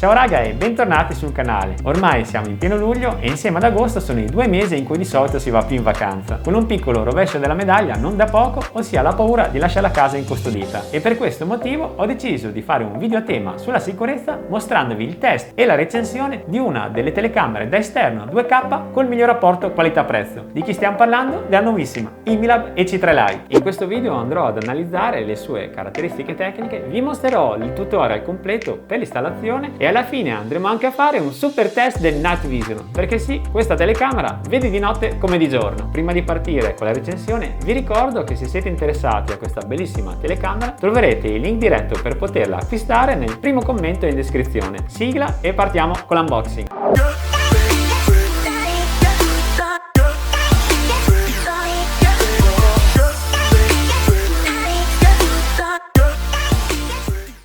Ciao raga e bentornati sul canale. Ormai siamo in pieno luglio e insieme ad agosto sono i 2 mesi in cui di solito si va più in vacanza, con un piccolo rovescio della medaglia non da poco, ossia la paura di lasciare la casa incustodita. E per questo motivo ho deciso di fare un video a tema sulla sicurezza mostrandovi il test e la recensione di una delle telecamere da esterno 2K col miglior rapporto qualità-prezzo. Di chi stiamo parlando? Della nuovissima Imilab EC3 Lite. In questo video andrò ad analizzare le sue caratteristiche tecniche, vi mostrerò il tutorial completo per l'installazione e alla fine andremo anche a fare un super test del Night Vision, perché sì, questa telecamera vede di notte come di giorno. Prima di partire con la recensione vi ricordo che se siete interessati a questa bellissima telecamera troverete il link diretto per poterla acquistare nel primo commento in descrizione. Sigla e partiamo con l'unboxing.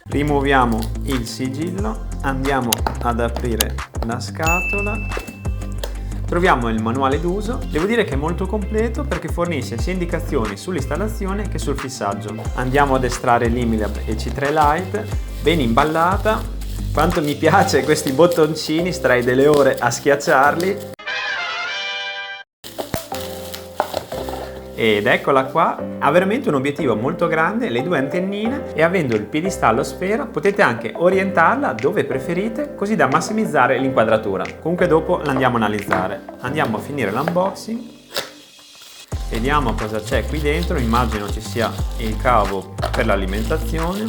Rimuoviamo il sigillo, andiamo ad aprire la scatola, troviamo il manuale d'uso. Devo dire che è molto completo perché fornisce sia indicazioni sull'installazione che sul fissaggio. Andiamo ad estrarre l'Imilab EC3 Lite, ben imballata. Quanto mi piace questi bottoncini, starei delle ore a schiacciarli. Ed eccola qua, ha veramente un obiettivo molto grande, le due antennine, e avendo il piedistallo a sfera potete anche orientarla dove preferite, così da massimizzare l'inquadratura. Comunque dopo l'andiamo a analizzare. Andiamo a finire l'unboxing, vediamo cosa c'è qui dentro. Immagino ci sia il cavo per l'alimentazione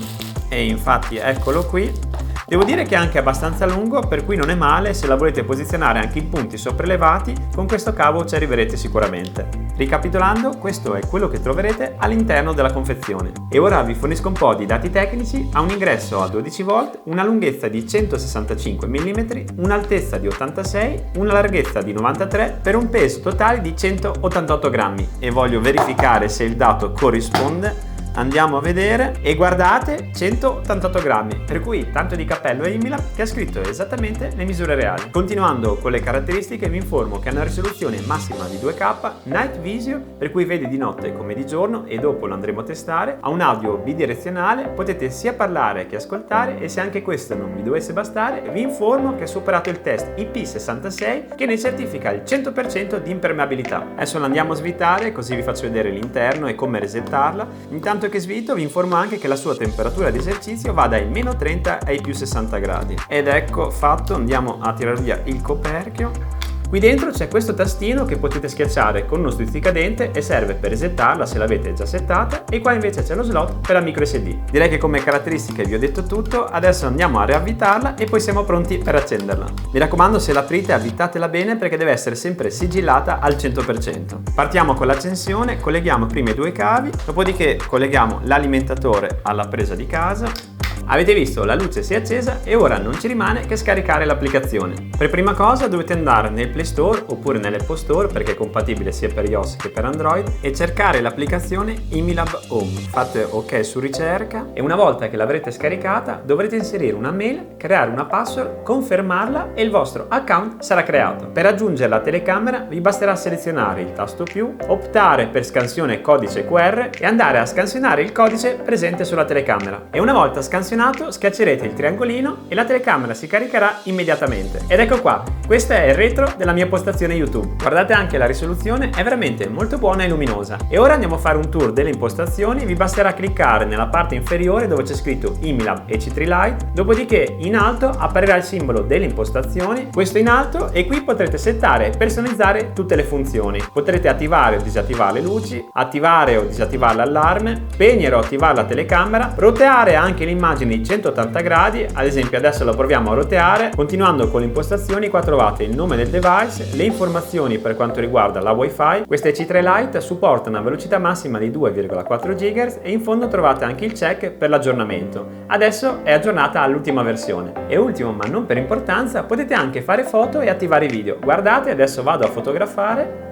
e infatti eccolo qui. Devo dire che è anche abbastanza lungo, per cui non è male se la volete posizionare anche in punti sopraelevati. Con questo cavo ci arriverete sicuramente. Ricapitolando, questo è quello che troverete all'interno della confezione. E ora vi fornisco un po' di dati tecnici. Ha un ingresso a 12 volt, una lunghezza di 165 mm, un'altezza di 86, una larghezza di 93 per un peso totale di 188 grammi. E voglio verificare se il dato corrisponde. Andiamo a vedere e guardate, 188 grammi, per cui tanto di cappello a Imilab che ha scritto esattamente le misure reali. Continuando con le caratteristiche vi informo che ha una risoluzione massima di 2K, Night Vision, per cui vede di notte come di giorno e dopo lo andremo a testare. Ha un audio bidirezionale, potete sia parlare che ascoltare, e se anche questo non vi dovesse bastare vi informo che ha superato il test IP66 che ne certifica il 100% di impermeabilità. Adesso lo andiamo a svitare così vi faccio vedere l'interno e come resettarla. Intanto che svito vi informo anche che la sua temperatura di esercizio va dai meno 30 ai più 60 gradi. Ed ecco fatto, andiamo a tirare via il coperchio. Qui dentro c'è questo tastino che potete schiacciare con uno stuzzicadente e serve per resettarla se l'avete già settata, e qua invece c'è lo slot per la micro SD. Direi che come caratteristiche vi ho detto tutto, adesso andiamo a riavvitarla e poi siamo pronti per accenderla. Mi raccomando, se l'aprite avvitatela bene perché deve essere sempre sigillata al 100%. Partiamo con l'accensione, colleghiamo prima i due cavi, dopodiché colleghiamo l'alimentatore alla presa di casa. Avete visto, la luce si è accesa e ora non ci rimane che scaricare l'applicazione. Per prima cosa dovete andare nel Play Store oppure nell'Apple Store, perché è compatibile sia per iOS che per Android, e cercare l'applicazione Imilab Home. Fate ok su ricerca e una volta che l'avrete scaricata dovrete inserire una mail, creare una password, confermarla e il vostro account sarà creato. Per aggiungere la telecamera vi basterà selezionare il tasto più, optare per scansione codice QR e andare a scansionare il codice presente sulla telecamera. E una volta scansionato schiaccerete il triangolino e la telecamera si caricherà immediatamente. Ed ecco qua, questo è il retro della mia postazione YouTube. Guardate anche la risoluzione, è veramente molto buona e luminosa. E ora andiamo a fare un tour delle impostazioni. Vi basterà cliccare nella parte inferiore dove c'è scritto Imilab EC3 Lite, dopodiché in alto apparirà il simbolo delle impostazioni, questo in alto, e qui potrete settare e personalizzare tutte le funzioni. Potrete attivare o disattivare le luci, attivare o disattivare l'allarme, spegnere o attivare la telecamera, roteare anche l'immagine di 180 gradi, ad esempio adesso la proviamo a roteare. Continuando con le impostazioni, qua trovate il nome del device, le informazioni per quanto riguarda la Wi-Fi. Questa EC3 Lite supporta una velocità massima di 2,4 GHz e in fondo trovate anche il check per l'aggiornamento. Adesso è aggiornata all'ultima versione. E ultimo ma non per importanza, potete anche fare foto e attivare i video. Guardate, adesso vado a fotografare.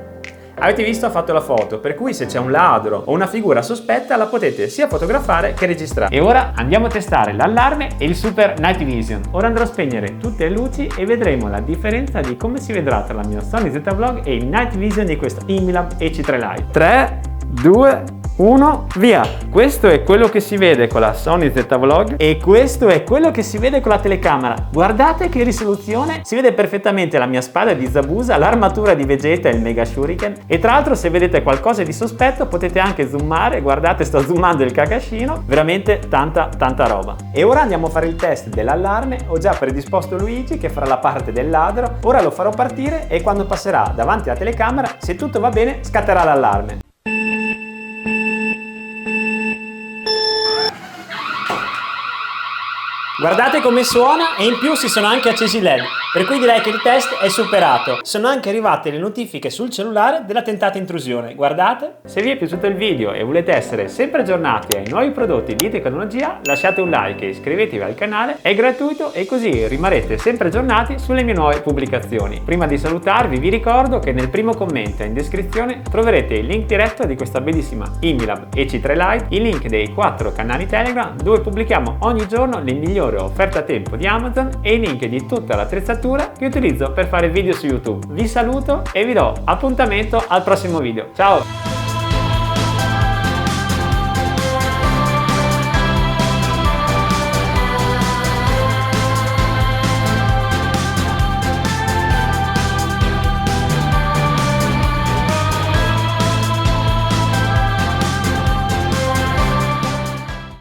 Avete visto, ho fatto la foto, per cui se c'è un ladro o una figura sospetta la potete sia fotografare che registrare. E ora andiamo a testare l'allarme e il Super Night Vision. Ora andrò a spegnere tutte le luci e vedremo la differenza di come si vedrà tra la mia Sony Z Vlog e il Night Vision di questo Imilab EC3 Lite. 3, 2, 1, via! Questo è quello che si vede con la Sony Z Vlog e questo è quello che si vede con la telecamera. Guardate che risoluzione, si vede perfettamente la mia spada di Zabuza, l'armatura di Vegeta e il Mega Shuriken, e tra l'altro se vedete qualcosa di sospetto potete anche zoomare, guardate sto zoomando il Kakashino, veramente tanta roba. E ora andiamo a fare il test dell'allarme. Ho già predisposto Luigi che farà la parte del ladro, ora lo farò partire e quando passerà davanti alla telecamera, se tutto va bene, scatterà l'allarme. Guardate come suona e in più si sono anche accesi i LED, per cui direi che il test è superato. Sono anche arrivate le notifiche sul cellulare della tentata intrusione, guardate. Se vi è piaciuto il video e volete essere sempre aggiornati ai nuovi prodotti di tecnologia, lasciate un like e iscrivetevi al canale, è gratuito e così rimarrete sempre aggiornati sulle mie nuove pubblicazioni. Prima di salutarvi vi ricordo che nel primo commento e in descrizione troverete il link diretto di questa bellissima Imilab EC3 Lite, il link dei 4 canali Telegram dove pubblichiamo ogni giorno le migliori offerte a tempo di Amazon e i link di tutta l'attrezzatura che utilizzo per fare video su YouTube. Vi saluto e vi do appuntamento al prossimo video. Ciao!